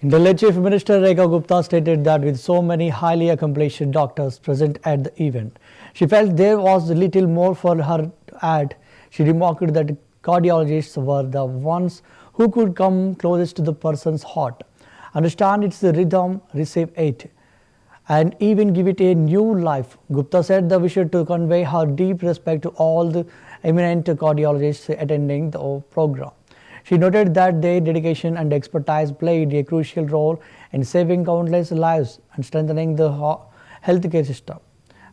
Delhi Chief Minister Rekha Gupta stated that with so many highly accomplished doctors present at the event, she felt there was little more for her to add. She remarked that cardiologists were the ones who could come closest to the person's heart, understand its rhythm, receive it, and even give it a new life. Gupta said the wish to convey her deep respect to all the eminent cardiologists attending the program. She noted that their dedication and expertise played a crucial role in saving countless lives and strengthening the healthcare system.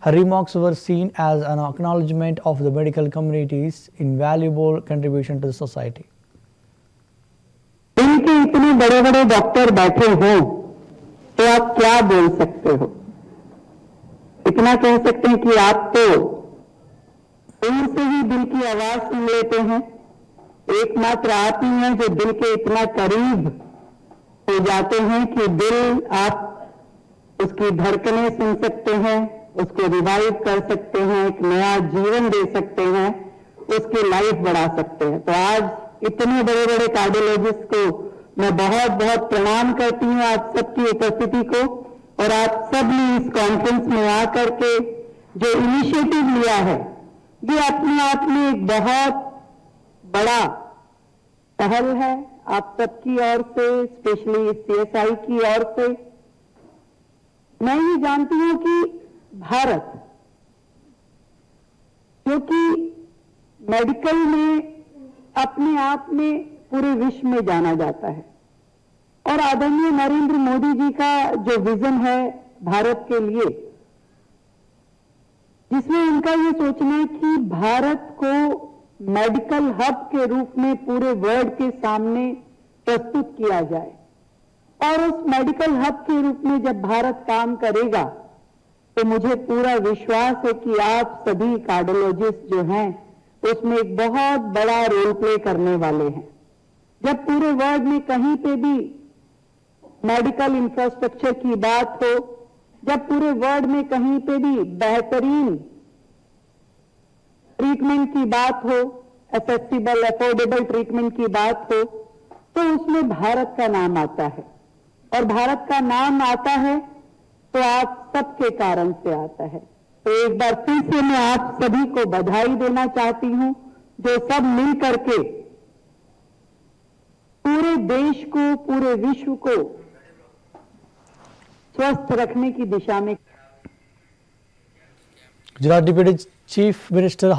Her remarks were seen as an acknowledgement of the medical community's invaluable contribution to the society. इनके इतने बड़े बड़े doctor बैठे हों तो आप क्या बोल सकते हो? इतना कह सकते हैं कि आप तो दूर से ही दिल की आवाज सुन लेते हैं। एकमात्र आप ही हैं जो दिल के इतना करीब हो जाते हैं कि दिल आप उसकी धड़कनें सुन सकते हैं, उसको रिवाइव कर सकते हैं, एक नया जीवन दे सकते हैं, उसकी लाइफ बढ़ा सकते हैं। तो आज इतने बड़े बड़े कार्डियोलॉजिस्ट को मैं बहुत बहुत प्रणाम करती हूं आप सबकी उपस्थिति को, और आप सब ने इस कॉन्फ्रेंस में आकर के जो इनिशिएटिव लिया है ये अपने आप में एक बहुत बड़ा पहल है आप सबकी ओर से, स्पेशली सीएसआई की ओर से। मैं ये जानती हूं कि भारत जो कि मेडिकल में अपने आप में पूरे विश्व में जाना जाता है, और आदरणीय नरेंद्र मोदी जी का जो विजन है भारत के लिए, जिसमें उनका ये सोचना है कि भारत को मेडिकल हब के रूप में पूरे वर्ल्ड के सामने प्रस्तुत किया जाए, और उस मेडिकल हब के रूप में जब भारत काम करेगा तो मुझे पूरा विश्वास है कि आप सभी कार्डियोलॉजिस्ट जो हैं उसमें एक बहुत बड़ा रोल प्ले करने वाले हैं। जब पूरे वर्ल्ड में कहीं पे भी मेडिकल इंफ्रास्ट्रक्चर की बात हो, जब पूरे वर्ल्ड में कहीं पे भी बेहतरीन ट्रीटमेंट की बात हो, एक्सेसिबल अफोर्डेबल ट्रीटमेंट की बात हो, तो उसमें भारत का नाम आता है, और भारत का नाम आता है तो आप सबके कारण से आता है। तो एक बार फिर से मैं आप सभी को बधाई देना चाहती हूं, जो सब मिल करके पूरे देश को, पूरे विश्व को स्वस्थ रखने की दिशा में। Gujarat Deputy Chief Minister